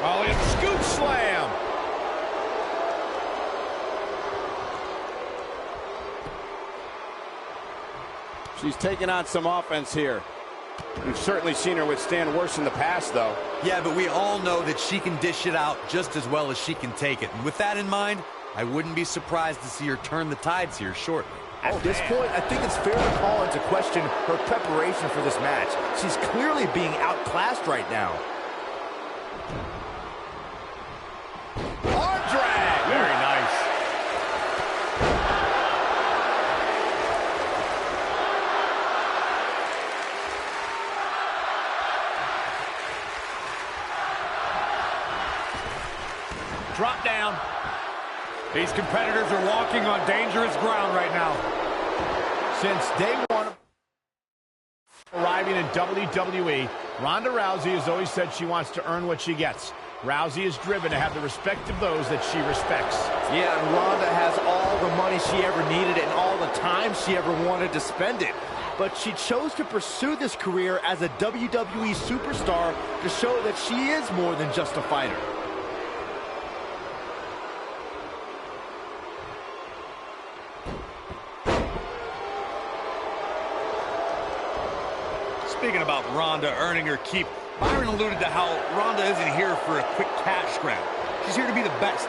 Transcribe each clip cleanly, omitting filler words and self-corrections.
Oh, it's scoop slam. She's taking on some offense here. We've certainly seen her withstand worse in the past, though. Yeah, but we all know that she can dish it out just as well as she can take it. And with that in mind, I wouldn't be surprised to see her turn the tides here shortly. At this point, I think it's fair to call into question her preparation for this match. She's clearly being outclassed right now. Arm drag! Very nice. Drop down. These competitors are walking on dangerous ground right now. Since day one of arriving in WWE, Ronda Rousey has always said she wants to earn what she gets. Rousey is driven to have the respect of those that she respects. Yeah, and Ronda has all the money she ever needed and all the time she ever wanted to spend it. But she chose to pursue this career as a WWE superstar to show that she is more than just a fighter. Speaking about Ronda earning her keep, Byron alluded to how Ronda isn't here for a quick cash grab. She's here to be the best.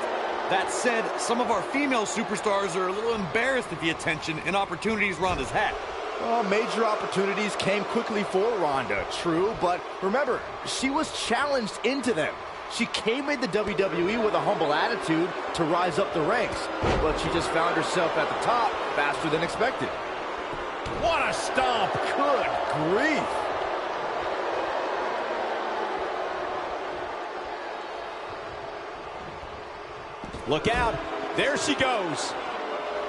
That said, some of our female superstars are a little embarrassed at the attention and opportunities Ronda's had. Well, major opportunities came quickly for Ronda, true, but remember, she was challenged into them. She came into WWE with a humble attitude to rise up the ranks, but she just found herself at the top faster than expected. What a stomp! Good grief! Look out. There she goes.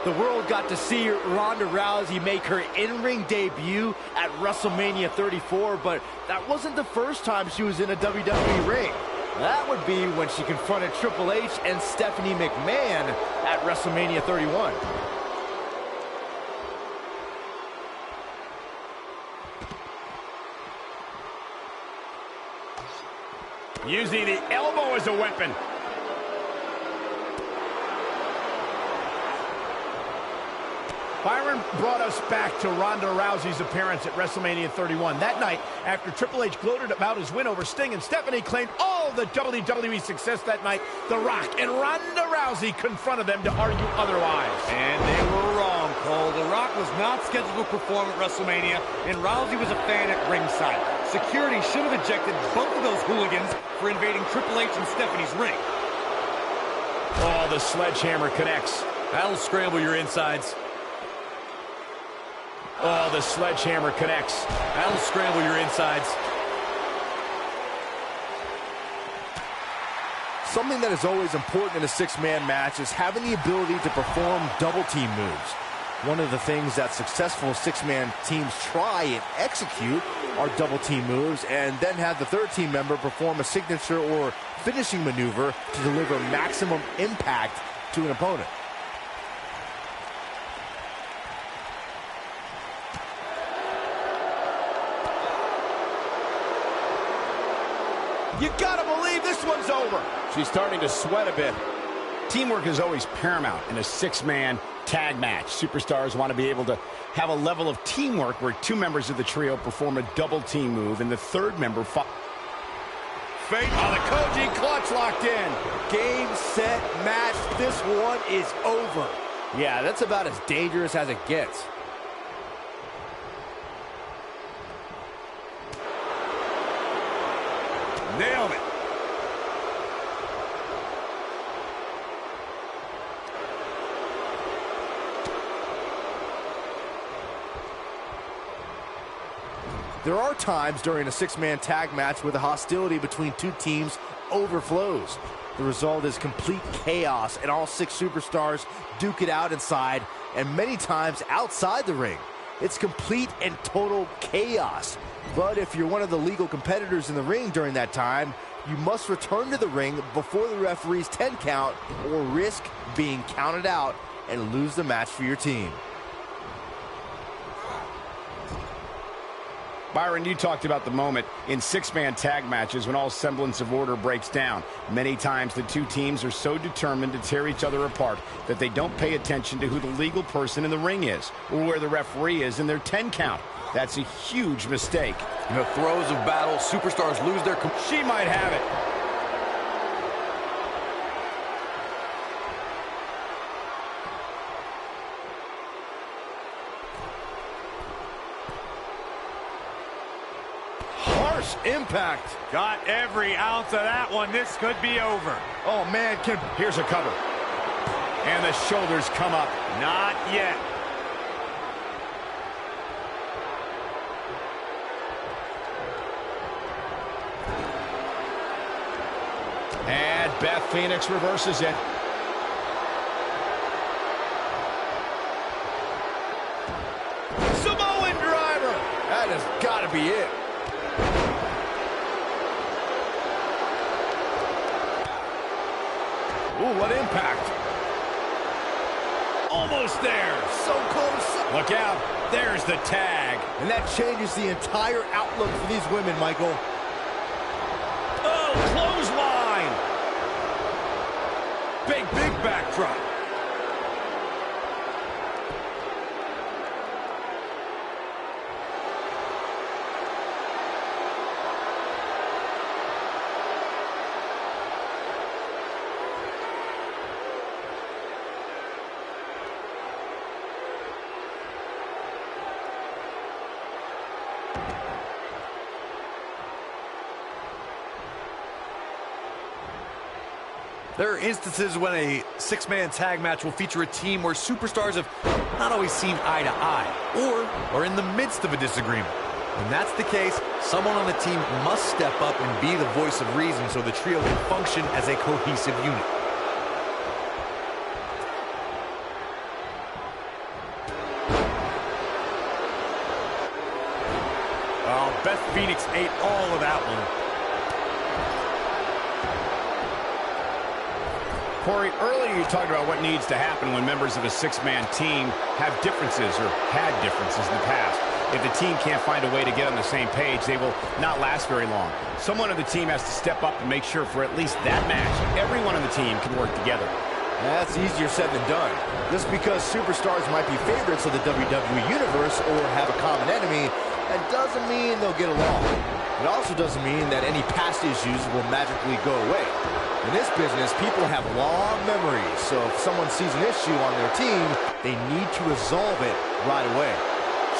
The world got to see Ronda Rousey make her in-ring debut at WrestleMania 34, but that wasn't the first time she was in a WWE ring. That would be when she confronted Triple H and Stephanie McMahon at WrestleMania 31. Using the elbow as a weapon. Byron brought us back to Ronda Rousey's appearance at WrestleMania 31. That night, after Triple H gloated about his win over Sting and Stephanie claimed all the WWE success that night, The Rock and Ronda Rousey confronted them to argue otherwise. And they were wrong, Cole. The Rock was not scheduled to perform at WrestleMania, and Rousey was a fan at ringside. Security should have ejected both of those hooligans for invading Triple H and Stephanie's ring. Oh, the sledgehammer connects. That'll scramble your insides. Oh, the sledgehammer connects. That'll scramble your insides. Something that is always important in a six-man match is having the ability to perform double-team moves. One of the things that successful six-man teams try and execute are double-team moves, and then have the third team member perform a signature or finishing maneuver to deliver maximum impact to an opponent. You gotta believe this one's over. She's starting to sweat a bit. Teamwork is always paramount in a six-man tag match. Superstars want to be able to have a level of teamwork where two members of the trio perform a double-team move and the third member Fate on the Koji clutch locked in. Game, set, match. This one is over. Yeah, that's about as dangerous as it gets. Nailed it. There are times during a six-man tag match where the hostility between two teams overflows. The result is complete chaos, and all six superstars duke it out inside, and many times outside the ring. It's complete and total chaos. But if you're one of the legal competitors in the ring during that time, you must return to the ring before the referee's 10 count or risk being counted out and lose the match for your team. Byron, you talked about the moment in six-man tag matches when all semblance of order breaks down. Many times the two teams are so determined to tear each other apart that they don't pay attention to who the legal person in the ring is or where the referee is in their 10 count. That's a huge mistake. In the throes of battle, superstars lose their... She might have it. Harsh impact. Got every ounce of that one. This could be over. Oh, man. Here's a cover. And the shoulders come up. Not yet. And Beth Phoenix reverses it. Samoan driver. That has got to be it. Ooh, what impact. Almost there. So close. Look out. There's the tag. And that changes the entire outlook for these women, Michael. Oh, clothesline. Big backdrop. There are instances when a six-man tag match will feature a team where superstars have not always seen eye to eye or are in the midst of a disagreement. When that's the case, someone on the team must step up and be the voice of reason so the trio can function as a cohesive unit. Oh, Beth Phoenix ate all of that one. Corey, earlier you talked about what needs to happen when members of a six-man team have differences or had differences in the past. If the team can't find a way to get on the same page, they will not last very long. Someone on the team has to step up and make sure for at least that match, everyone on the team can work together. That's easier said than done. Just because superstars might be favorites of the WWE Universe or have a common enemy, that doesn't mean they'll get along. It also doesn't mean that any past issues will magically go away. In this business, people have long memories, so if someone sees an issue on their team, they need to resolve it right away.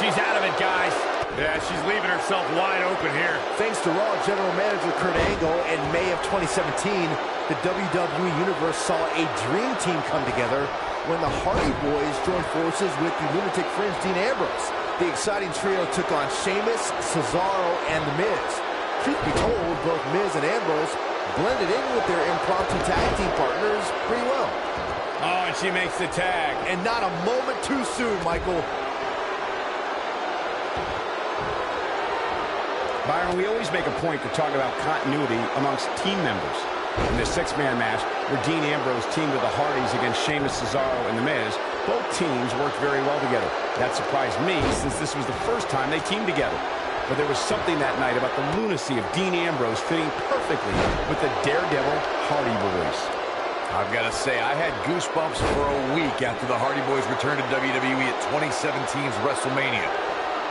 She's out of it, guys. Yeah, she's leaving herself wide open here. Thanks to Raw General Manager Kurt Angle, in May of 2017, the WWE Universe saw a dream team come together when the Hardy Boys joined forces with the Lunatic Fringe Dean Ambrose. The exciting trio took on Sheamus, Cesaro, and The Miz. Truth be told, both Miz and Ambrose blended in with their impromptu tag team partners pretty well. Oh, and she makes the tag. And not a moment too soon, Michael. Byron, we always make a point to talk about continuity amongst team members. In the six-man match, where Dean Ambrose teamed with the Hardys against Sheamus, Cesaro, and The Miz, both teams worked very well together. That surprised me, since this was the first time they teamed together. But there was something that night about the lunacy of Dean Ambrose fitting perfectly with the Daredevil Hardy Boys. I've got to say, I had goosebumps for a week after the Hardy Boys returned to WWE at 2017's WrestleMania.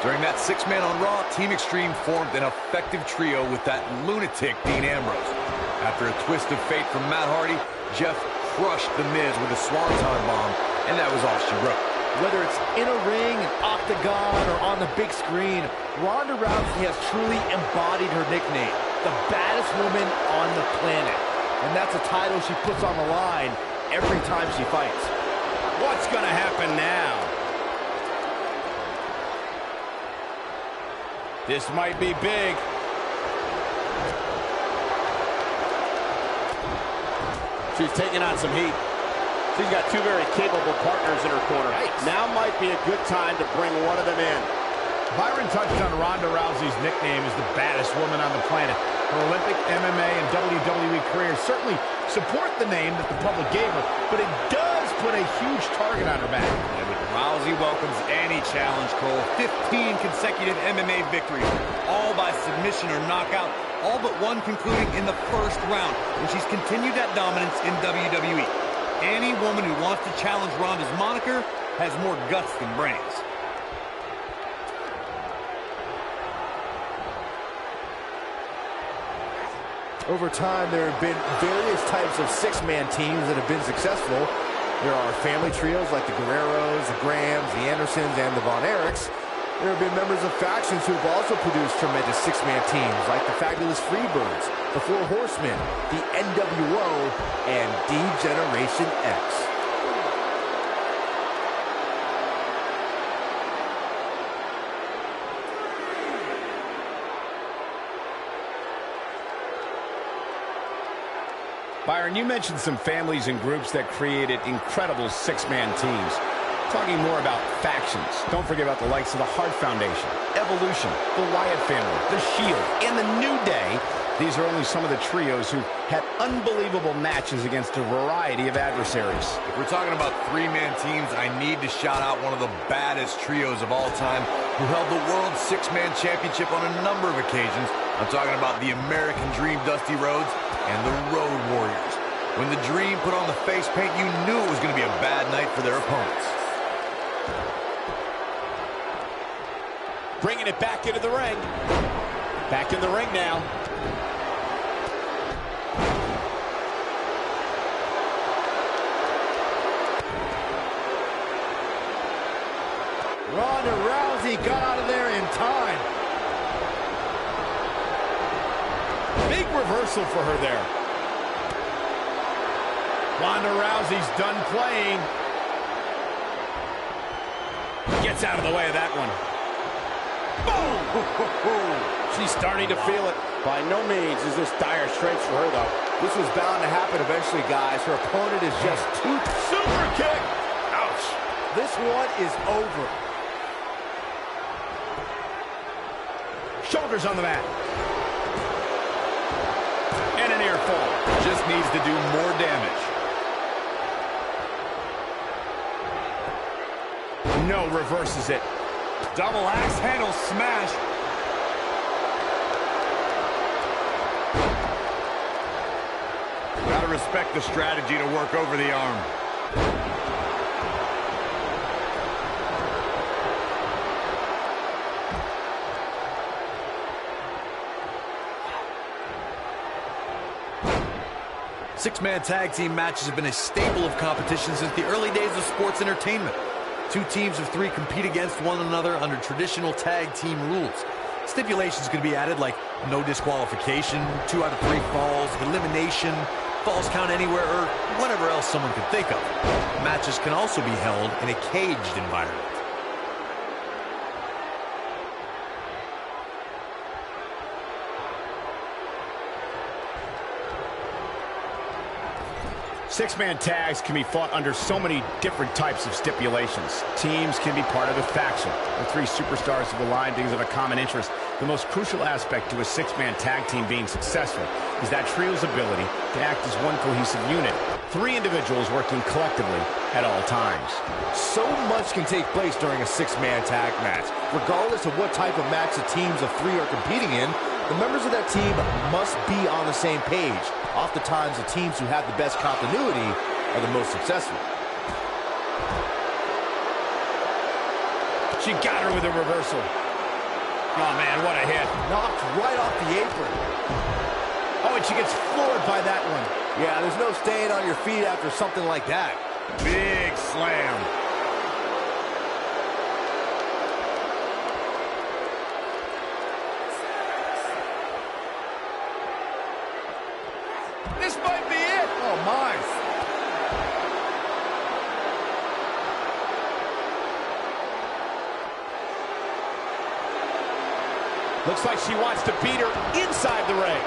During that six-man on Raw, Team Extreme formed an effective trio with that lunatic Dean Ambrose. After a twist of fate from Matt Hardy, Jeff crushed The Miz with a swanton bomb, and that was all she wrote. Whether it's in a ring, an octagon, or on the big screen, Ronda Rousey has truly embodied her nickname, the baddest woman on the planet. And that's a title she puts on the line every time she fights. What's going to happen now? This might be big. She's taking on some heat. She's got two very capable partners in her corner. Yikes. Now might be a good time to bring one of them in. Byron touched on Ronda Rousey's nickname as the baddest woman on the planet. Her Olympic, MMA, and WWE career certainly support the name that the public gave her, but it does put a huge target on her back. Yeah, but Rousey welcomes any challenge, Cole. 15 consecutive MMA victories, all by submission or knockout, all but one concluding in the first round, and she's continued that dominance in WWE. Any woman who wants to challenge Ronda's moniker has more guts than brains. Over time, there have been various types of six-man teams that have been successful. There are family trios like the Guerreros, the Grahams, the Andersons, and the Von Erichs. There have been members of factions who have also produced tremendous six-man teams like the Fabulous Freebirds, the Four Horsemen, the NWO, and D-Generation X. Byron, you mentioned some families and groups that created incredible six-man teams. Talking more about factions, don't forget about the likes of the Hart Foundation, Evolution, the Wyatt family, the Shield, and the New Day. These are only some of the trios who had unbelievable matches against a variety of adversaries. If we're talking about three-man teams, I need to shout out one of the baddest trios of all time who held the World Six-Man Championship on a number of occasions. I'm talking about the American Dream, Dusty Rhodes, and the Road Warriors. When the Dream put on the face paint, you knew it was going to be a bad night for their opponents. Bringing it back into the ring. Back in the ring now. Ronda Rousey got out of there in time. Big reversal for her there. Ronda Rousey's done playing. Gets out of the way of that one. Boom! She's starting to feel it. By no means is this dire straits for her, though. This was bound to happen eventually, guys. Her opponent is just too... Super kick! Ouch! This one is over. Shoulders on the mat. And an ear fall. Just needs to do more damage. No, reverses it. Double axe handle smash. Gotta respect the strategy to work over the arm. Six-man tag team matches have been a staple of competition since the early days of sports entertainment. Two teams of three compete against one another under traditional tag team rules. Stipulations can be added like no disqualification, 2 out of 3 falls, elimination, falls count anywhere, or whatever else someone could think of. Matches can also be held in a caged environment. Six-man tags can be fought under so many different types of stipulations. Teams can be part of a faction. The 3 superstars have aligned because of a common interest. The most crucial aspect to a six-man tag team being successful is that trio's ability to act as one cohesive unit. 3 individuals working collectively at all times. So much can take place during a six-man tag match. Regardless of what type of match the teams of 3 are competing in, the members of that team must be on the same page. Oftentimes, the teams who have the best continuity are the most successful. She got her with a reversal. Oh, man, what a hit. Knocked right off the apron. Oh, and she gets floored by that one. Yeah, there's no staying on your feet after something like that. Big slam. This might be it. Oh, my. Looks like she wants to beat her inside the ring.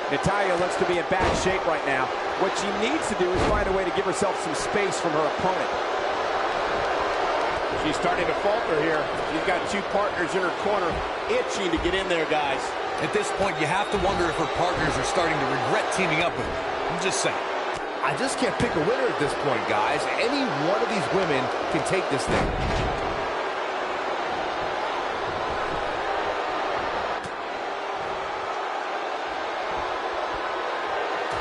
Natalya looks to be in bad shape right now. What she needs to do is find a way to give herself some space from her opponent. She's starting to falter here. She's got two partners in her corner, itching to get in there, guys. At this point, you have to wonder if her partners are starting to regret teaming up with her. I'm just saying. I just can't pick a winner at this point, guys. Any one of these women can take this thing.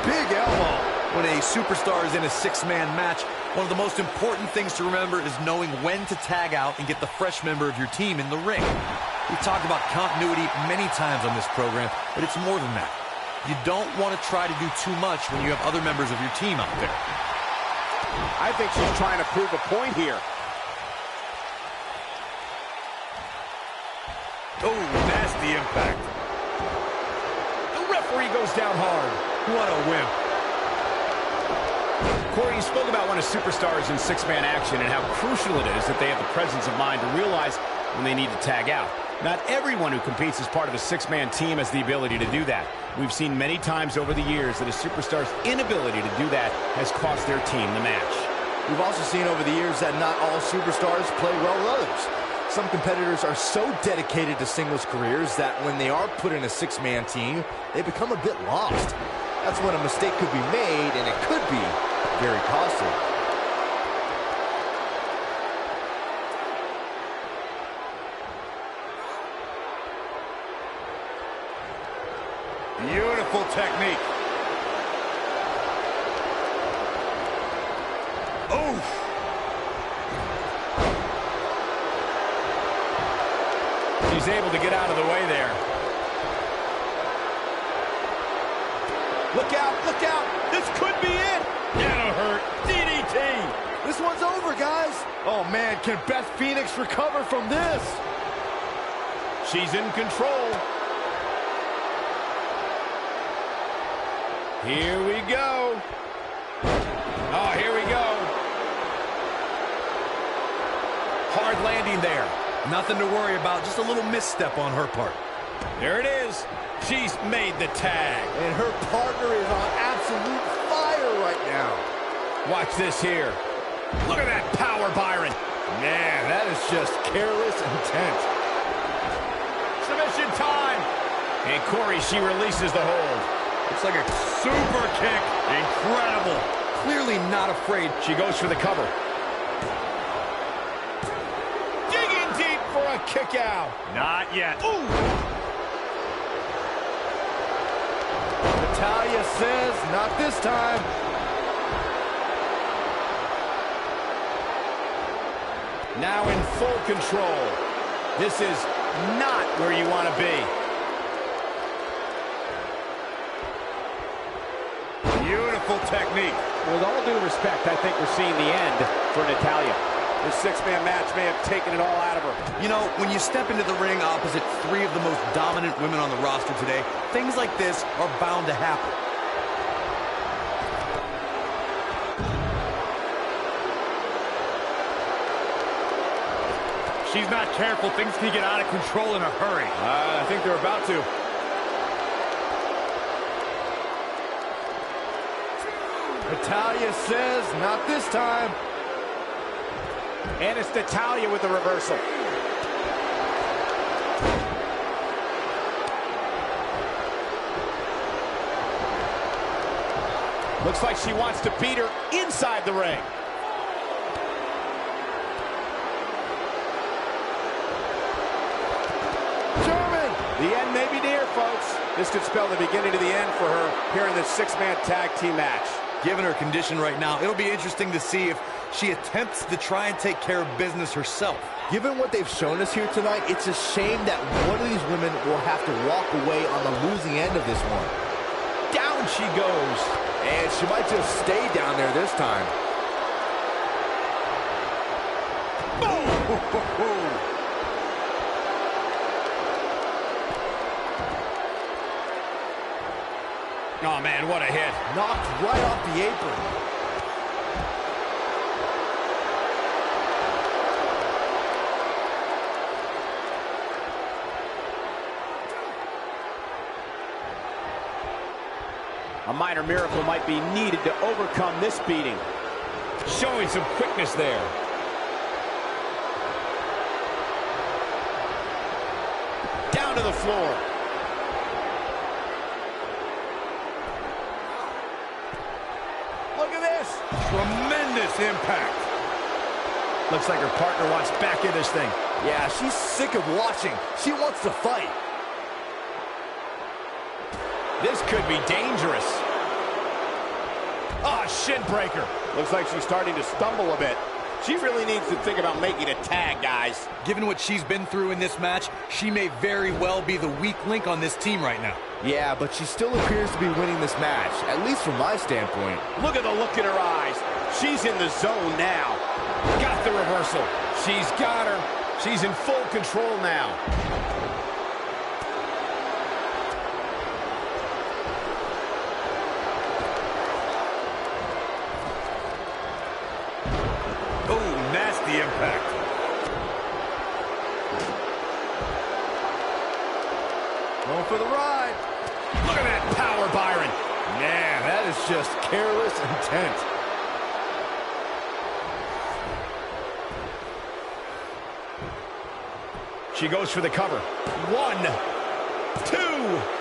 Big elbow. When a superstar is in a six-man match, one of the most important things to remember is knowing when to tag out and get the fresh member of your team in the ring. We've talked about continuity many times on this program, but it's more than that. You don't want to try to do too much when you have other members of your team out there. I think she's trying to prove a point here. Oh, nasty impact. The referee goes down hard. What a wimp. Corey, you spoke about when a superstar is in six-man action and how crucial it is that they have the presence of mind to realize when they need to tag out. Not everyone who competes as part of a six-man team has the ability to do that. We've seen many times over the years that a superstar's inability to do that has cost their team the match. We've also seen over the years that not all superstars play well with others. Some competitors are so dedicated to singles careers that when they are put in a six-man team, they become a bit lost. That's when a mistake could be made, and it could be very costly. Beautiful technique. Oof. She's able to get out of the way there. Look out, look out! This could be it! That'll hurt. DDT. This one's over, guys! Oh, man, can Beth Phoenix recover from this? She's in control. Here we go. Oh, here we go. Hard landing there. Nothing to worry about, just a little misstep on her part. There it is. She's made the tag. And her partner is on absolute fire right now. Watch this here. Look at that power, Byron. Man, that is just careless intent. Submission time. And Corey, she releases the hold. It's like a super kick. Incredible. Clearly not afraid. She goes for the cover. Digging deep for a kick out. Not yet. Ooh. Natalia says, not this time. Now in full control. This is not where you want to be. Beautiful technique. With all due respect, I think we're seeing the end for Natalya. This six-man match may have taken it all out of her. You know, when you step into the ring opposite three of the most dominant women on the roster today, things like this are bound to happen. She's not careful. Things can get out of control in a hurry. I think they're about to. Natalia says, not this time. And it's Natalya with the reversal. Looks like she wants to beat her inside the ring. German! The end may be near, folks. This could spell the beginning to the end for her here in this six-man tag team match. Given her condition right now, it'll be interesting to see if she attempts to try and take care of business herself. Given what they've shown us here tonight, it's a shame that one of these women will have to walk away on the losing end of this one. Down she goes. And she might just stay down there this time. Boom! Oh, man, what a hit. Knocked right off the apron. A minor miracle might be needed to overcome this beating. Showing some quickness there. down to the floor. Look at this. Tremendous impact. Looks like her partner wants back in this thing. Yeah, she's sick of watching. She wants to fight. This could be dangerous. Ah, shin breaker. Looks like she's starting to stumble a bit. She really needs to think about making a tag, guys. Given what she's been through in this match, she may very well be the weak link on this team right now. Yeah, but she still appears to be winning this match, at least from my standpoint. Look at the look in her eyes. She's in the zone now. Got the reversal. She's got her. She's in full control now. Oh, nasty impact. Going for the ride. Look at that power, Byron. Man, that is just careless intent. She goes for the cover. 1, 2.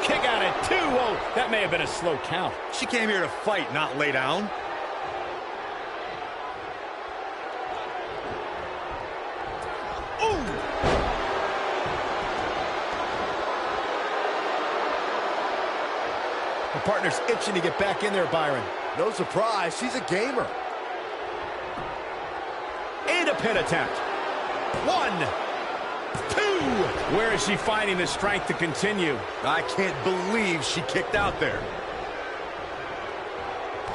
Kick out at 2. Oh, that may have been a slow count. She came here to fight, not lay down. Her partner's itching to get back in there, Byron. No surprise, she's a gamer. And a pin attempt. 1, 2. Where is she finding the strength to continue? I can't believe she kicked out there.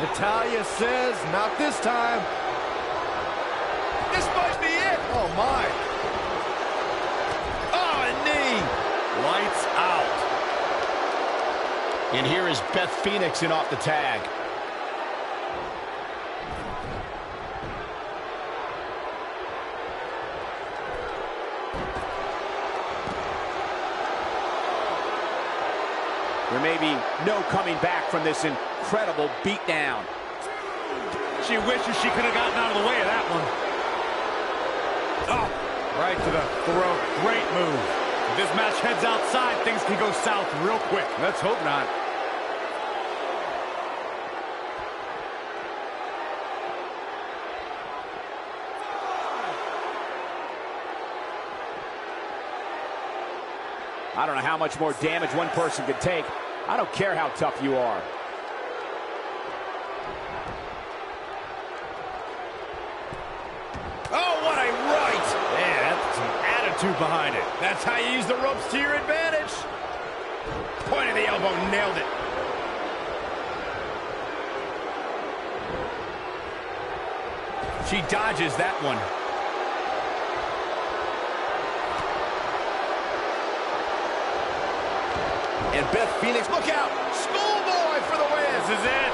Natalya says, not this time. This might be it. Oh, my. Oh, a knee. Lights out. And here is Beth Phoenix in off the tag. There may be no coming back from this incredible beatdown. She wishes she could have gotten out of the way of that one. Oh, right to the throat. Great move. If this match heads outside, things can go south real quick. Let's hope not. I don't know how much more damage one person could take. I don't care how tough you are. Oh, what a right. Man, that's some attitude behind it. That's how you use the ropes to your advantage. Point of the elbow, nailed it. She dodges that one. And Beth Phoenix, look out! Schoolboy for the win! This is it.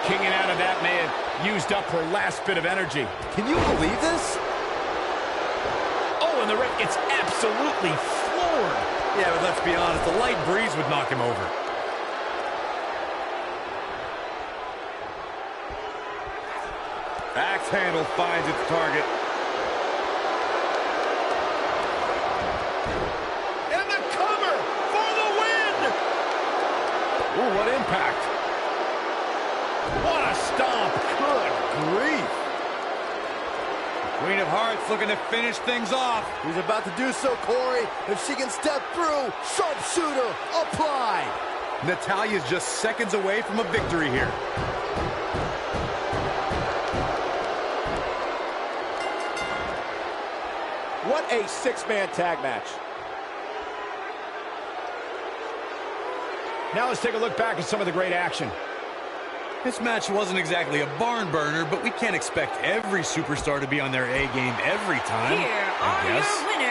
Kicking out of that may have used up her last bit of energy. Can you believe this? Oh, and the ring gets absolutely floored. Yeah, but let's be honest, a light breeze would knock him over. Axe handle finds its target. And the cover for the win! Ooh, what impact. What a stomp! Good grief. Queen of Hearts looking to finish things off. He's about to do so, Corey. If she can step through, sharpshooter applied. Natalya's just seconds away from a victory here. What a six-man tag match. Now let's take a look back at some of the great action. This match wasn't exactly a barn burner, but we can't expect every superstar to be on their A game every time. Here are your winners.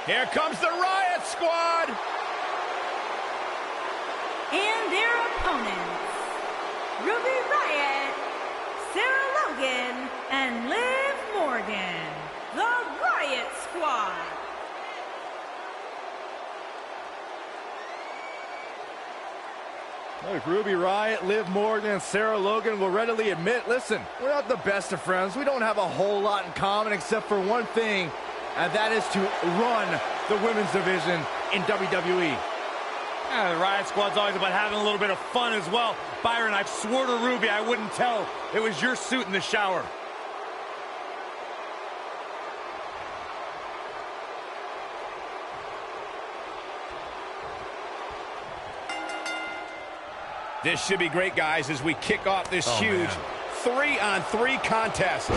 Here comes the Riot Squad. And their opponents, Ruby Riott, Sarah Logan, and Liv Morgan, the Riot Squad. Look, Ruby Riott, Liv Morgan, and Sarah Logan will readily admit, listen, we're not the best of friends. We don't have a whole lot in common except for one thing, and that is to run the women's division in WWE. The Riot Squad's always about having a little bit of fun as well. Byron, I swore to Ruby I wouldn't tell. It was your suit in the shower. This should be great, guys, as we kick off this huge 3-on-3 contest.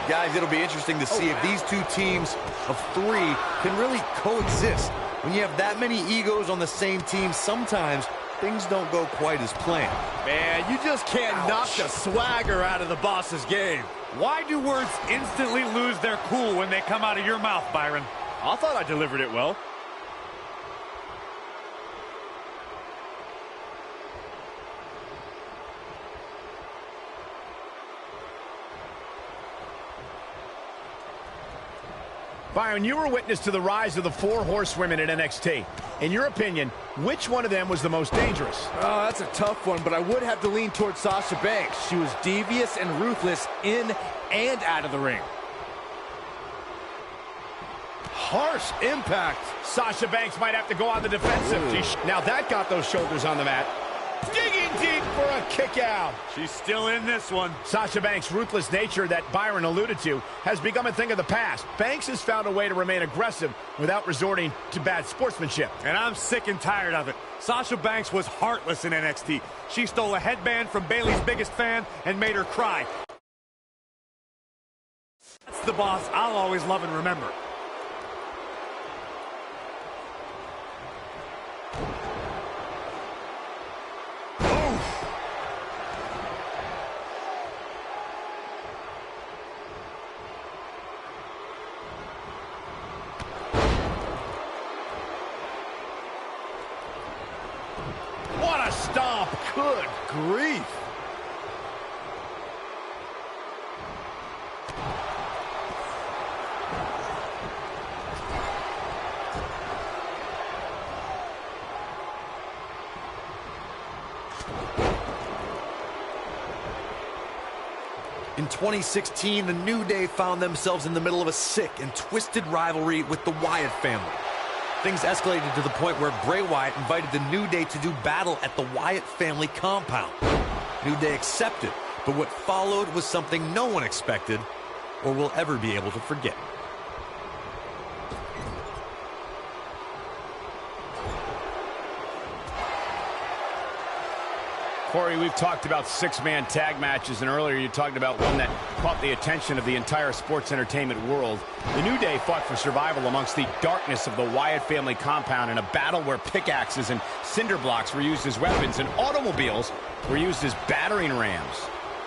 Guys, it'll be interesting to see if these two teams of three can really coexist. When you have that many egos on the same team, sometimes things don't go quite as planned. Man, you just can't knock the swagger out of the boss's game. Why do words instantly lose their cool when they come out of your mouth, Byron? I thought I delivered it well. Byron, you were witness to the rise of the 4 horsewomen in NXT. In your opinion, which one of them was the most dangerous? Oh, that's a tough one, but I would have to lean towards Sasha Banks. She was devious and ruthless in and out of the ring. Harsh impact. Sasha Banks might have to go on the defensive. Now that got those shoulders on the mat. Digging deep for a kick out. She's still in this one. Sasha Banks' ruthless nature that Byron alluded to has become a thing of the past. Banks has found a way to remain aggressive without resorting to bad sportsmanship. And I'm sick and tired of it. Sasha Banks was heartless in NXT. She stole a headband from Bayley's biggest fan and made her cry. That's the boss I'll always love and remember. What a stomp. Good grief. In 2016, the New Day found themselves in the middle of a sick and twisted rivalry with the Wyatt family. Things escalated to the point where Bray Wyatt invited the New Day to do battle at the Wyatt family compound. New Day accepted, but what followed was something no one expected or will ever be able to forget. Corey, we've talked about 6-man tag matches, and earlier you talked about one that caught the attention of the entire sports entertainment world. The New Day fought for survival amongst the darkness of the Wyatt family compound in a battle where pickaxes and cinder blocks were used as weapons and automobiles were used as battering rams.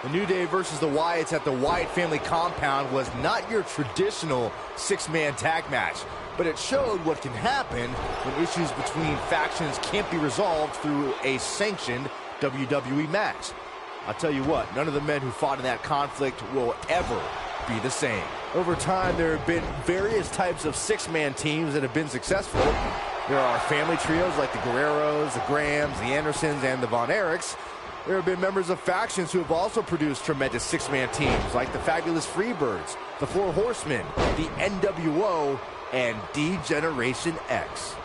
The New Day versus the Wyatts at the Wyatt family compound was not your traditional 6-man tag match, but it showed what can happen when issues between factions can't be resolved through a sanctioned WWE match. I'll tell you what, none of the men who fought in that conflict will ever be the same. Over time, there have been various types of 6-man teams that have been successful. There are family trios like the Guerreros, the Grahams, the Andersons, and the Von Erichs. There have been members of factions who have also produced tremendous 6-man teams like the Fabulous Freebirds, the 4 Horsemen, the NWO, and D-Generation X.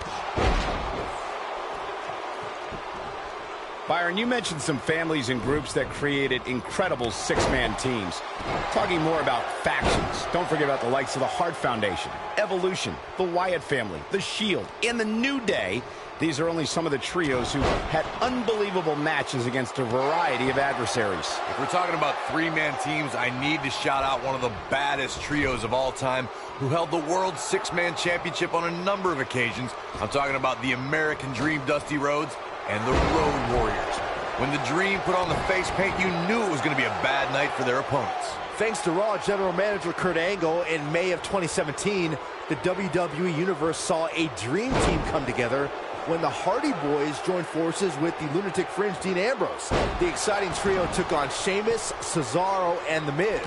Byron, you mentioned some families and groups that created incredible 6-man teams. Talking more about factions, don't forget about the likes of the Hart Foundation, Evolution, the Wyatt family, the Shield, and the New Day. These are only some of the trios who had unbelievable matches against a variety of adversaries. If we're talking about 3-man teams, I need to shout out one of the baddest trios of all time who held the World 6-Man Championship on a number of occasions. I'm talking about the American Dream, Dusty Rhodes, and the Road Warriors. When the Dream put on the face paint, you knew it was going to be a bad night for their opponents. Thanks to Raw General Manager Kurt Angle, in May of 2017, the WWE Universe saw a Dream Team come together when the Hardy Boys joined forces with the Lunatic Fringe Dean Ambrose. The exciting trio took on Sheamus, Cesaro, and The Miz.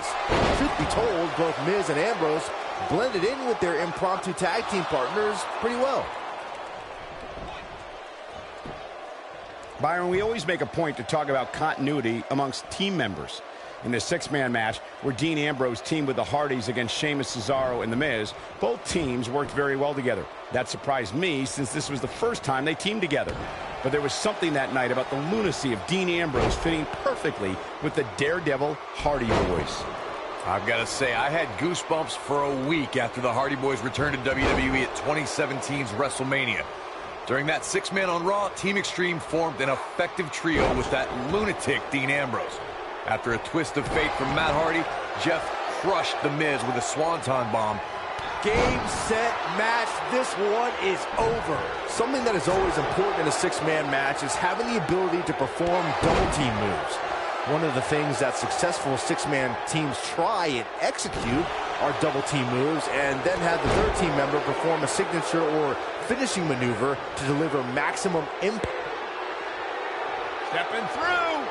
Truth be told, both Miz and Ambrose blended in with their impromptu tag team partners pretty well. Byron, we always make a point to talk about continuity amongst team members. In the six-man match, where Dean Ambrose teamed with the Hardys against Sheamus, Cesaro, and The Miz, both teams worked very well together. That surprised me, since this was the first time they teamed together. But there was something that night about the lunacy of Dean Ambrose fitting perfectly with the Daredevil Hardy Boys. I've got to say, I had goosebumps for a week after the Hardy Boys returned to WWE at 2017's WrestleMania. During that six-man on Raw, Team Extreme formed an effective trio with that lunatic Dean Ambrose. After a twist of fate from Matt Hardy, Jeff crushed The Miz with a swanton bomb. Game, set, match. This one is over. Something that is always important in a six-man match is having the ability to perform double-team moves. One of the things that successful six-man teams try and execute are double-team moves, and then have the third team member perform a signature or finishing maneuver to deliver maximum impact. Stepping through.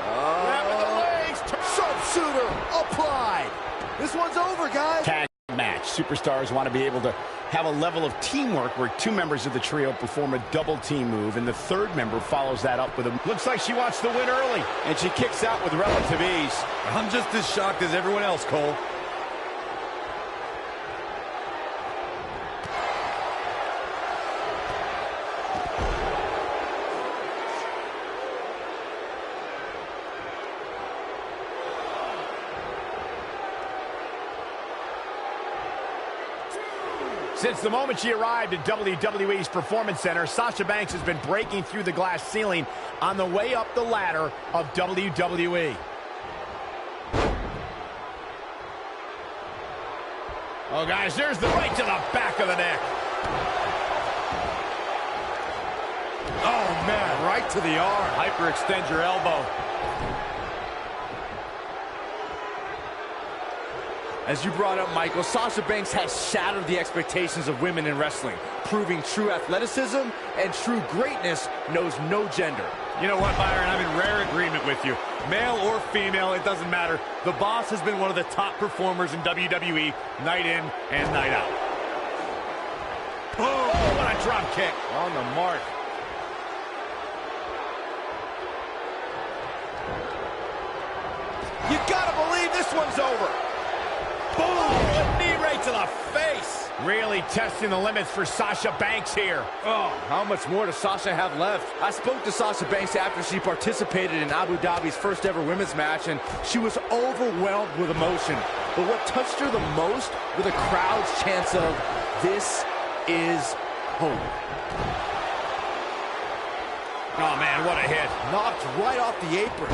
Grabbing the legs. Sharpshooter applied. This one's over, guys. Tag match. Superstars want to be able to have a level of teamwork where two members of the trio perform a double team move, and the third member follows that up with a... Looks like she wants to win early, and she kicks out with relative ease. I'm just as shocked as everyone else, Cole. Since the moment she arrived at WWE's Performance Center, Sasha Banks has been breaking through the glass ceiling on the way up the ladder of WWE. Oh, guys, there's the right to the back of the neck. Oh, man, right to the arm. Hyperextend your elbow. As you brought up, Michael, Sasha Banks has shattered the expectations of women in wrestling, proving true athleticism and true greatness knows no gender. You know what, Byron? I'm in rare agreement with you. Male or female, it doesn't matter. The Boss has been one of the top performers in WWE, night in and night out. Oh, what a drop kick. On the mark. You gotta believe this one's over. Boom! A knee right to the face. Really testing the limits for Sasha Banks here. Oh, how much more does Sasha have left? I spoke to Sasha Banks after she participated in Abu Dhabi's first ever women's match, and she was overwhelmed with emotion. But what touched her the most were the crowd's chants of, "This is hope." Oh, man, what a hit. Knocked right off the apron.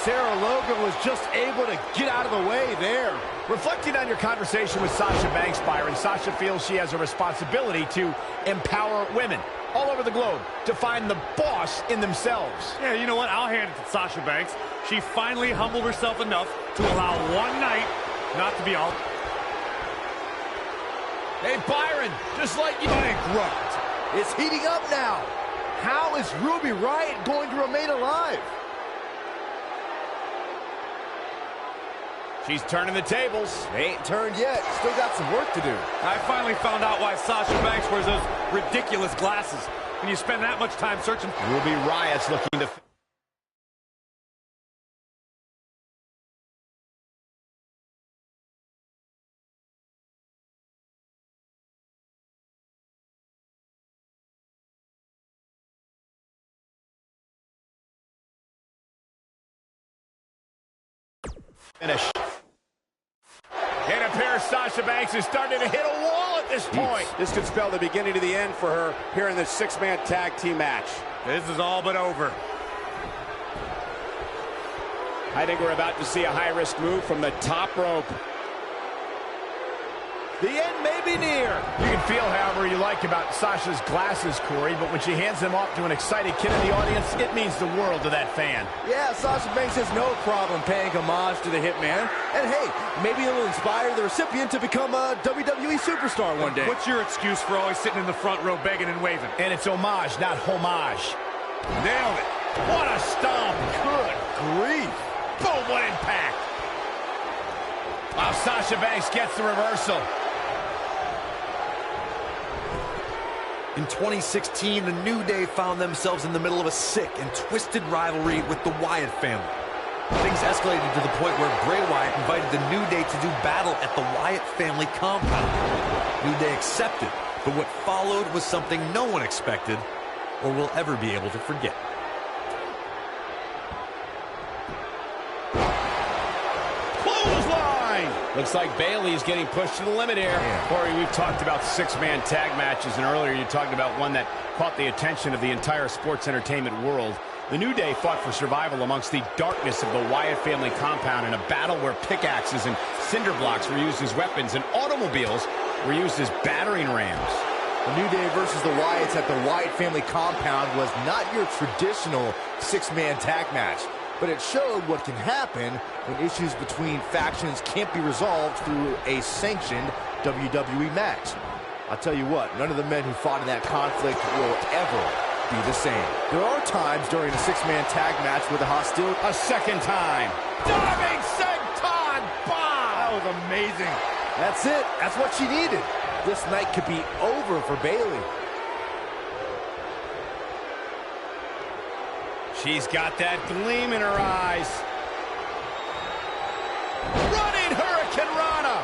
Sarah Logan was just able to get out of the way there. Reflecting on your conversation with Sasha Banks, Byron, Sasha feels she has a responsibility to empower women all over the globe to find the boss in themselves. Yeah, you know what? I'll hand it to Sasha Banks. She finally humbled herself enough to allow one night not to be all... Hey, Byron, just like you... Bankrupt. It's heating up now. How is Ruby Riott going to remain alive? She's turning the tables. They ain't turned yet. Still got some work to do. I finally found out why Sasha Banks wears those ridiculous glasses. When you spend that much time searching... Ruby Riott's looking to... finish. It appears Sasha Banks is starting to hit a wall at this point. This could spell the beginning to the end for her here in this six-man tag team match. This is all but over. I think we're about to see a high-risk move from the top rope. The end may be near. You can feel however you like about Sasha's glasses, Corey, but when she hands them off to an excited kid in the audience, it means the world to that fan. Yeah, Sasha Banks has no problem paying homage to the Hitman. And hey, maybe it'll inspire the recipient to become a WWE superstar one day. What's your excuse for always sitting in the front row begging and waving? And it's homage, not homage. Nailed it. What a stomp. Good grief. Boom, what impact. Wow, Sasha Banks gets the reversal. In 2016, the New Day found themselves in the middle of a sick and twisted rivalry with the Wyatt family. Things escalated to the point where Bray Wyatt invited the New Day to do battle at the Wyatt family compound. New Day accepted, but what followed was something no one expected or will ever be able to forget. Looks like Bayley is getting pushed to the limit here. Yeah. Corey, we've talked about six-man tag matches, and earlier you talked about one that caught the attention of the entire sports entertainment world. The New Day fought for survival amongst the darkness of the Wyatt family compound in a battle where pickaxes and cinder blocks were used as weapons and automobiles were used as battering rams. The New Day versus the Wyatts at the Wyatt family compound was not your traditional six-man tag match, but it showed what can happen when issues between factions can't be resolved through a sanctioned WWE match. I'll tell you what, none of the men who fought in that conflict will ever be the same. There are times during a six-man tag match with a hostility. A second time. Diving senton bomb! That was amazing. That's it. That's what she needed. This night could be over for Bayley. She's got that gleam in her eyes. Running Hurricane Rana.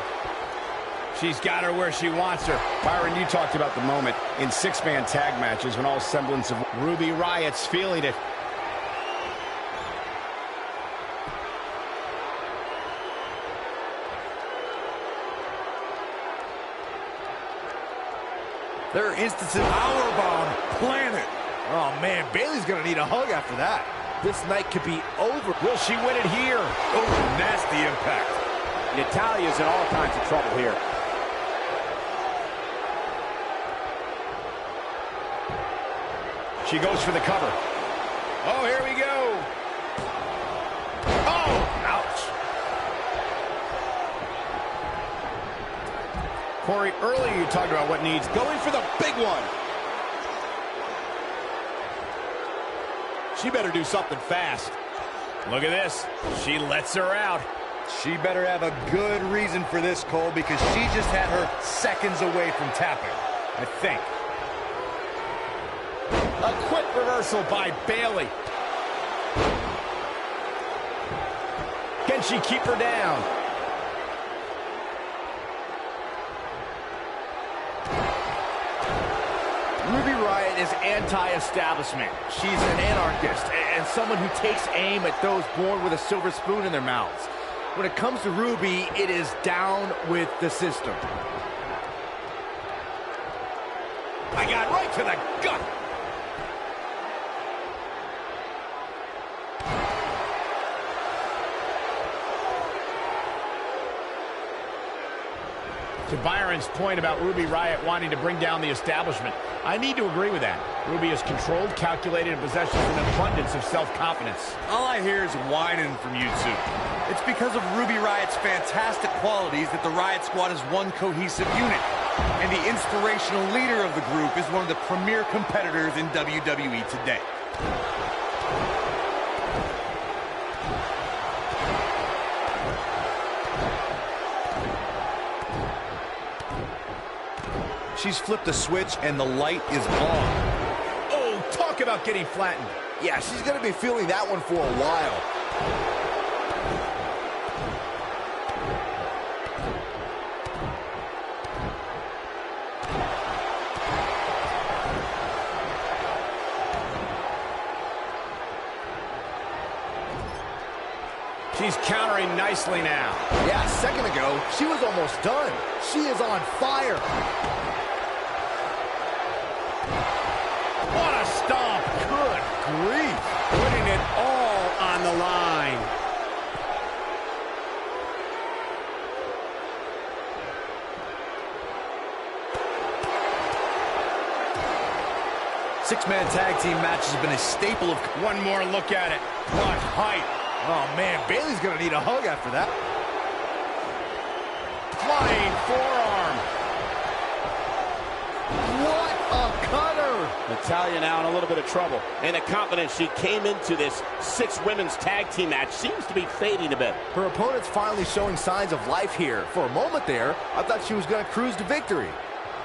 She's got her where she wants her. Byron, you talked about the moment in six-man tag matches when all semblance of Ruby Riot's feeling it. There are instances. Powerbomb planet. Oh, man, Bayley's going to need a hug after that. This night could be over. Will she win it here? Oh, nasty impact. Natalia's in all kinds of trouble here. She goes for the cover. Oh, here we go. Oh, ouch. Corey, earlier you talked about what needs. Going for the big one. She better do something fast. Look at this. She lets her out. She better have a good reason for this, Cole, because she just had her seconds away from tapping, I think. A quick reversal by Bayley. Can she keep her down? Ruby Riott is anti-establishment. She's an anarchist and someone who takes aim at those born with a silver spoon in their mouths. When it comes to Ruby, it is down with the system. I got right to the gut. To Byron's point about Ruby Riott wanting to bring down the establishment, I need to agree with that. Ruby is controlled, calculated, and possesses an abundance of self-confidence. All I hear is whining from you two. It's because of Ruby Riott's fantastic qualities that the Riott Squad is one cohesive unit. And the inspirational leader of the group is one of the premier competitors in WWE today. She's flipped a switch and the light is on. Oh, talk about getting flattened. Yeah, she's going to be feeling that one for a while. She's countering nicely now. Yeah, a second ago, she was almost done. She is on fire. What a stomp. Good grief. Putting it all on the line. six-man tag team match has been a staple of... One more look at it. What height. Oh, man, Bayley's going to need a hug after that. Flying forearm. What a cutter! Natalya now in a little bit of trouble. And the confidence she came into this 6 women's tag team match seems to be fading a bit. Her opponent's finally showing signs of life here. For a moment there, I thought she was going to cruise to victory.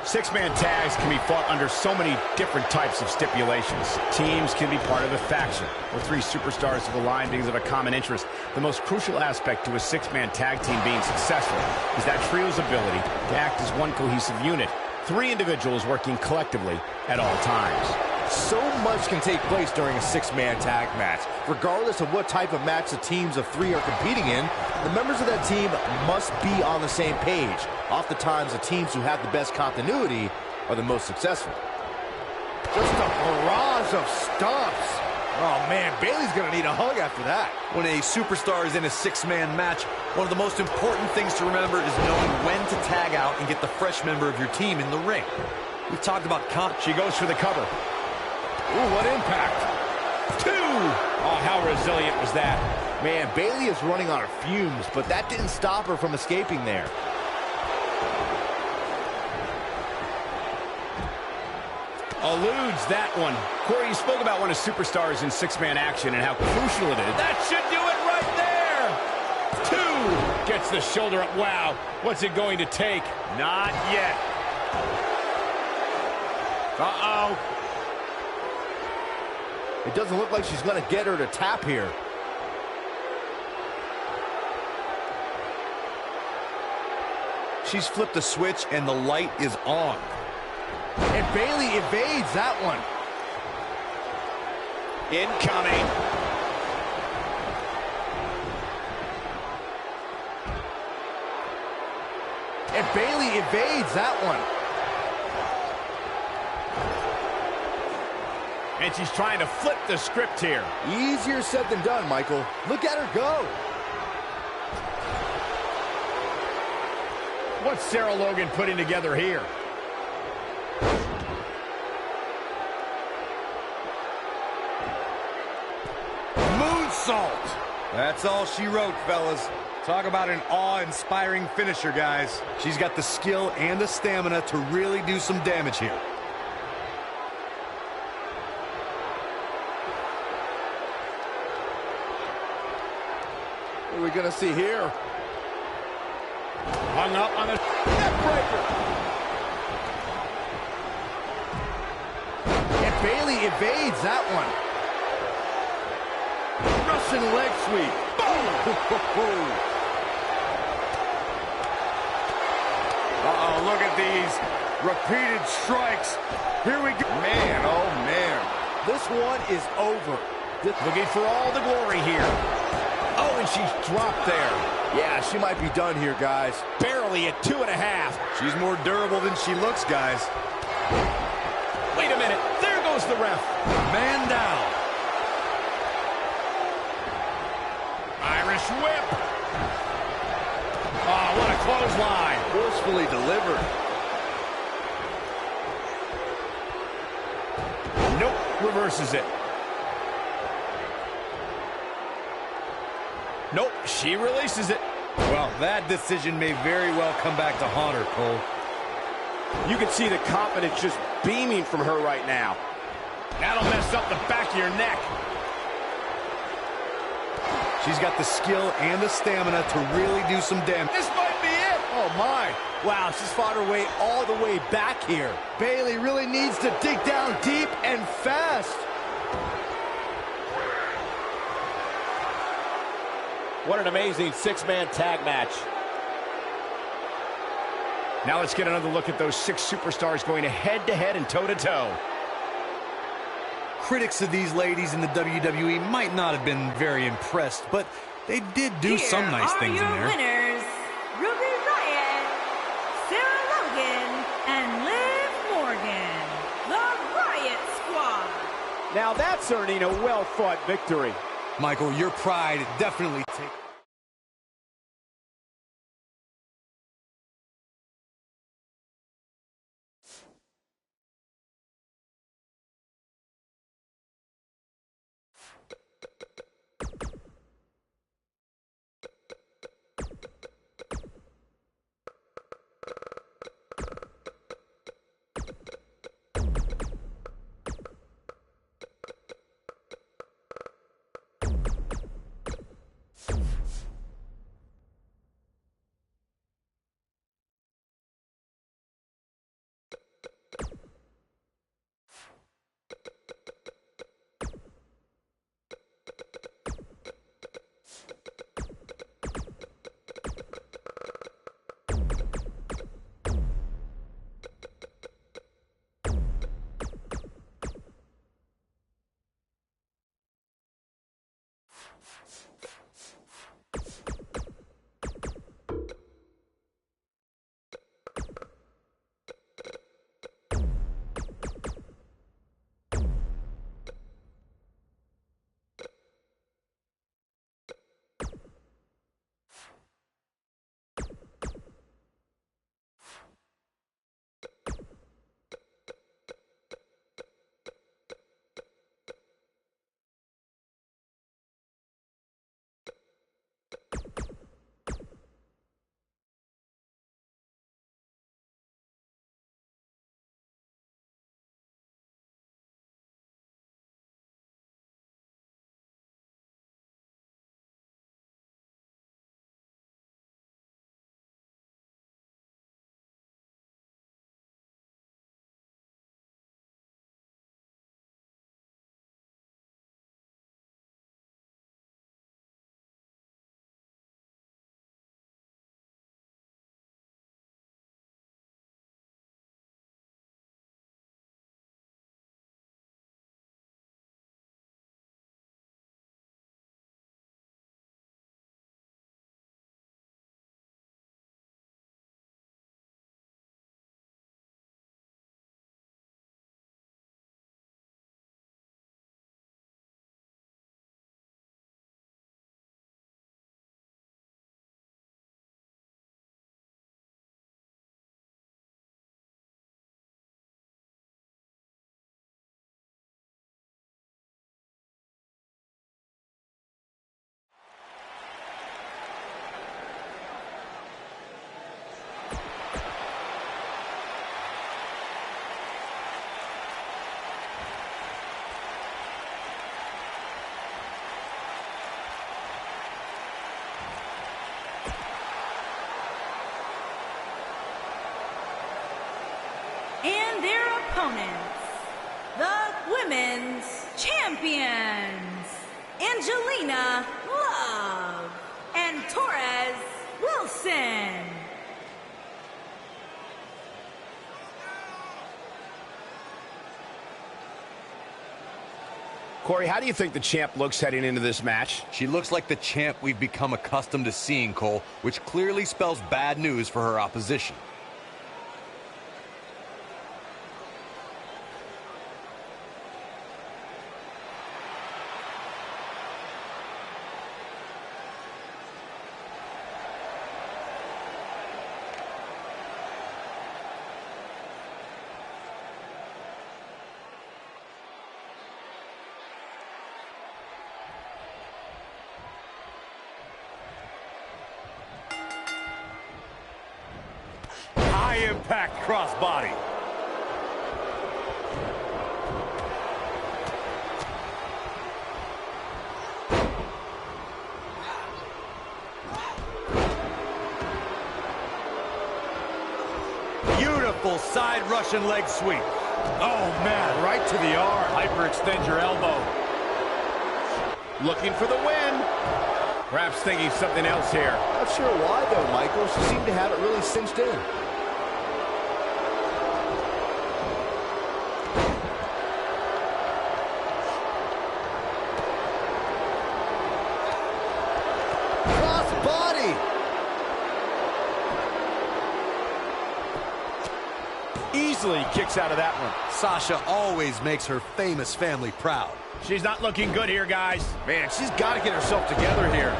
6-man tags can be fought under so many different types of stipulations. Teams can be part of a faction, or 3 superstars have aligned because of a common interest. The most crucial aspect to a 6-man tag team being successful is that trio's ability to act as one cohesive unit. 3 individuals working collectively at all times. So much can take place during a 6-man tag match. Regardless of what type of match the teams of 3 are competing in, the members of that team must be on the same page. Oftentimes, the teams who have the best continuity are the most successful. Just a barrage of stomps. Oh, man, Bayley's going to need a hug after that. When a superstar is in a 6-man match, one of the most important things to remember is knowing when to tag out and get the fresh member of your team in the ring. We've talked about She goes for the cover. Ooh, what impact. 2! Oh, how resilient was that? Man, Bayley is running on fumes, but that didn't stop her from escaping there. Eludes that one. Corey, you spoke about one of superstars in 6-man action and how crucial it is. That should do it right there! 2! Gets the shoulder up. Wow. What's it going to take? Not yet. Uh-oh. It doesn't look like she's going to get her to tap here. She's flipped the switch and the light is on. And Bayley evades that one. Incoming. And Bayley evades that one. And she's trying to flip the script here. Easier said than done, Michael. Look at her go. What's Sarah Logan putting together here? Moonsault. That's all she wrote, fellas. Talk about an awe-inspiring finisher, guys. She's got the skill and the stamina to really do some damage here. What are we going to see here? Hung up on the neckbreaker. And Bayley evades that one. Russian leg sweep. Boom! Uh-oh, look at these repeated strikes. Here we go. Man, oh man. This one is over. Looking for all the glory here. Oh, and she's dropped there. Yeah, she might be done here, guys. Barely at 2.5. She's more durable than she looks, guys. Wait a minute. There goes the ref. Man down. Irish whip. Oh, what a clothesline. Forcefully delivered. Nope, reverses it. Nope, she releases it. Well, that decision may very well come back to haunt her, Cole. You can see the confidence just beaming from her right now. That'll mess up the back of your neck. She's got the skill and the stamina to really do some damage. This might be it. Oh my. Wow, she's fought her way all the way back here. Bayley really needs to dig down deep and fast. What an amazing 6-man tag match. Now let's get another look at those 6 superstars going head-to-head and toe-to-toe. Critics of these ladies in the WWE might not have been very impressed, but they did do some nice things in there. Here are your winners, Ruby Riott, Sarah Logan, and Liv Morgan, the Riott Squad. Now that's earning a well-fought victory. Michael, your pride definitely takes... opponents, the Women's Champions, Angelina Love and Torres Wilson. Corey, how do you think the champ looks heading into this match? She looks like the champ we've become accustomed to seeing, Cole, which clearly spells bad news for her opposition. Impact crossbody. Beautiful side Russian leg sweep. Oh, man, right to the arm. Hyperextend your elbow. Looking for the win. Perhaps thinking something else here. Not sure why, though, Michael. She seemed to have it really cinched in. Easily kicks out of that one. Sasha always makes her famous family proud. She's not looking good here, guys. Man, she's got to get herself together here.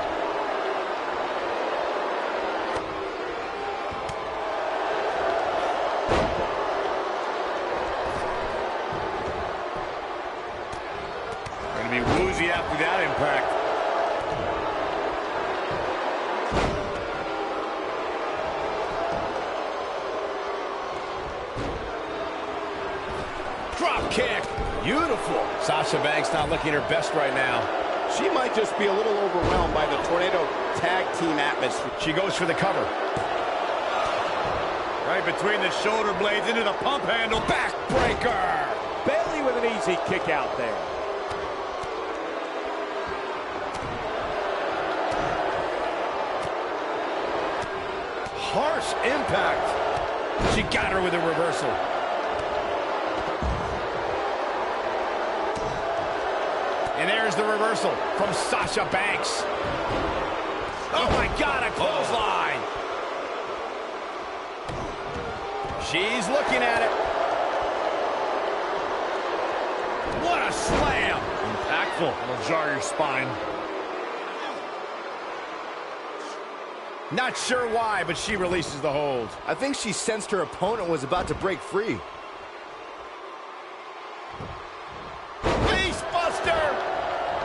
Gonna be woozy after that impact. Drop kick. Beautiful. Sasha Banks not looking her best right now. She might just be a little overwhelmed by the Tornado tag team atmosphere. She goes for the cover. Right between the shoulder blades into the pump handle. Backbreaker. Bailey with an easy kick out there. Harsh impact. She got her with a reversal. And there's the reversal from Sasha Banks. Oh my God, a clothesline. She's looking at it. What a slam. Impactful. It'll jar your spine. Not sure why, but she releases the hold. I think she sensed her opponent was about to break free.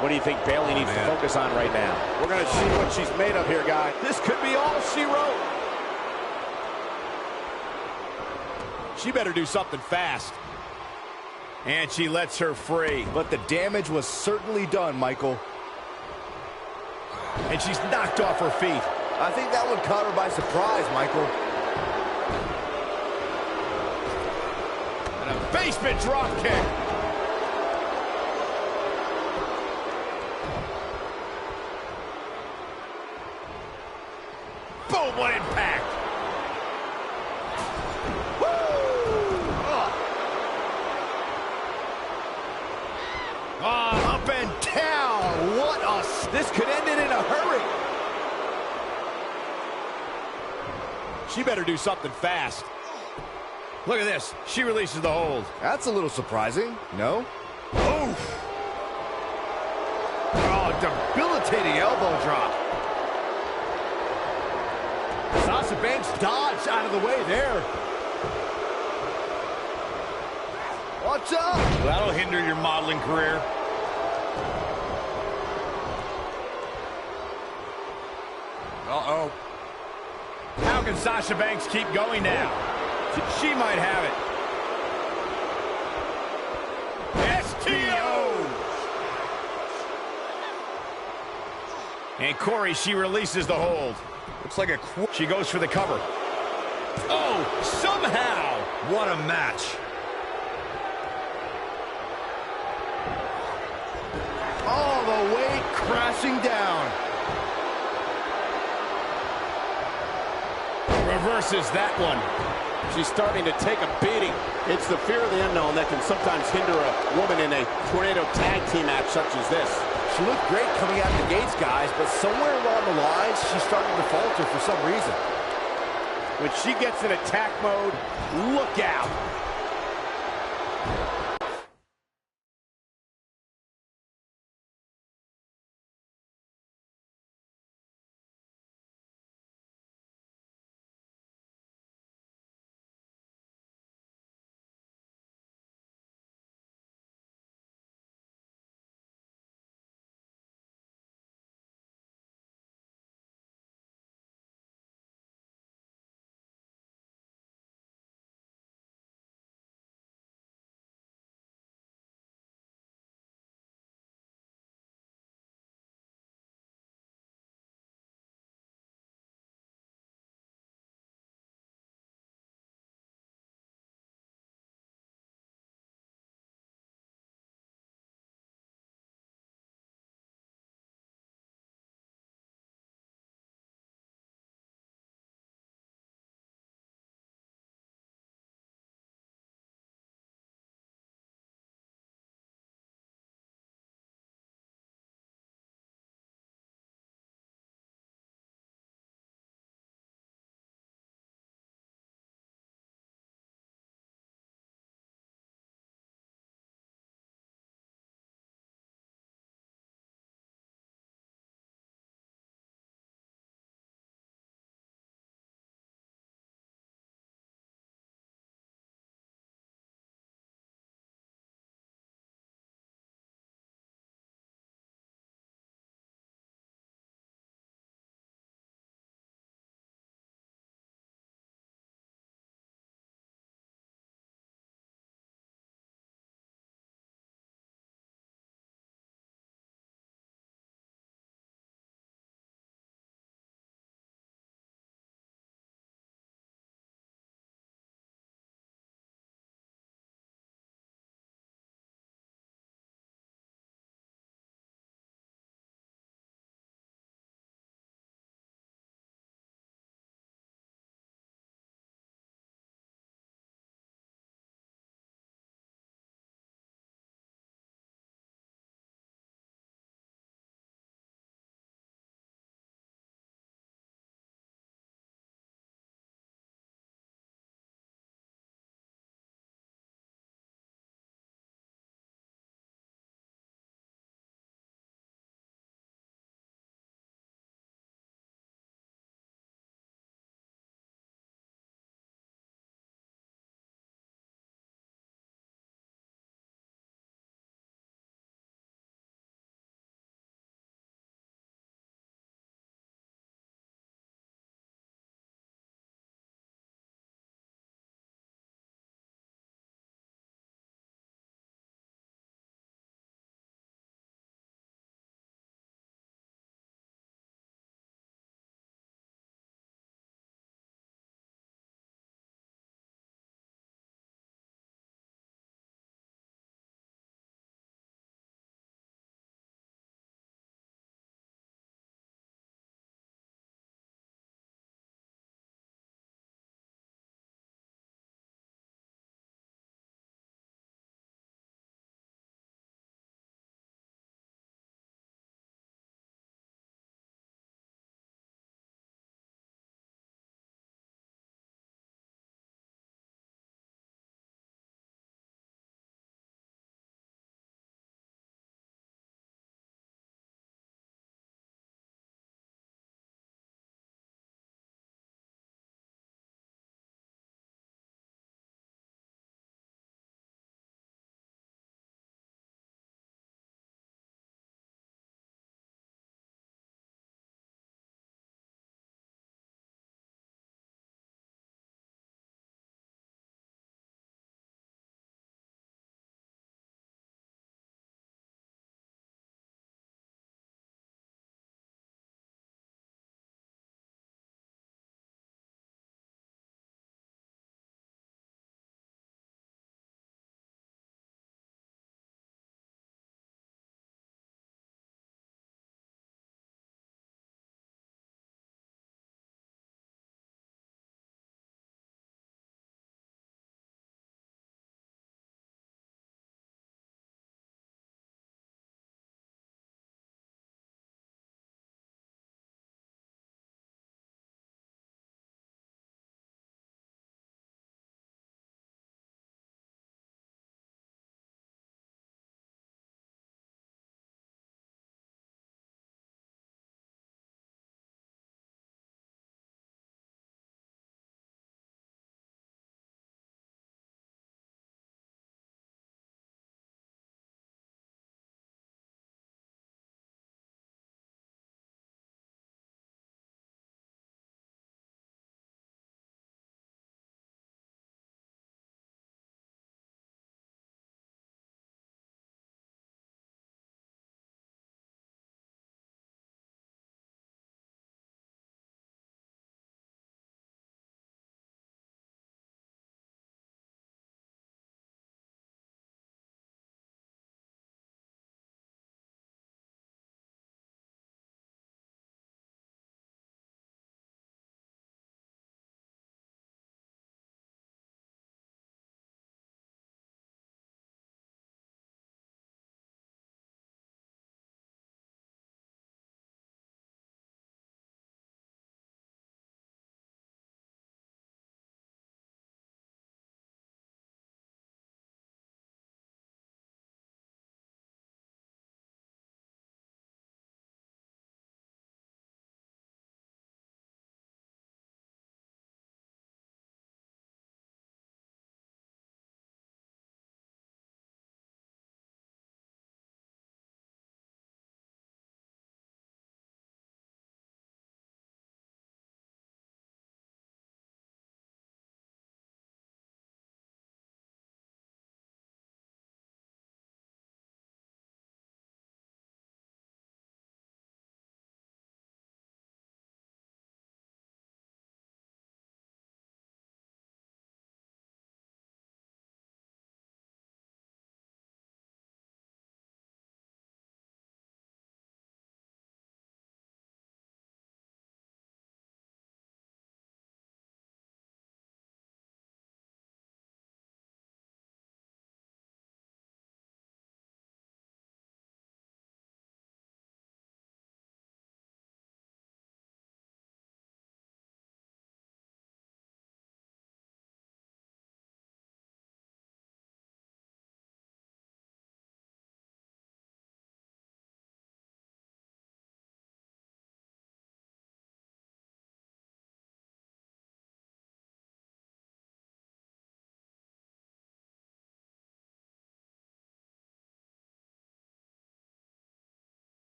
What do you think Bailey needs to focus on right now? We're going to see what she's made of here, guys. This could be all she wrote. She better do something fast. And she lets her free. But the damage was certainly done, Michael. And she's knocked off her feet. I think that one caught her by surprise, Michael. And a basement drop kick. Boom, what impact. Woo! Oh, up and down. What a... This could end it in a hurry. She better do something fast. Look at this. She releases the hold. That's a little surprising, no? Oof. Oh, debilitating elbow drop. Sasha Banks dodged out of the way there. Watch out. That'll hinder your modeling career. Uh-oh. How can Sasha Banks keep going now? She might have it. STO! And Corey, she releases the hold. Looks like a... She goes for the cover. Oh, somehow. What a match. all the way crashing down. Reverses that one. She's starting to take a beating. It's the fear of the unknown that can sometimes hinder a woman in a tornado tag team match such as this. She looked great coming out of the gates, guys, but somewhere along the lines, she's starting to falter for some reason. When she gets in attack mode, look out.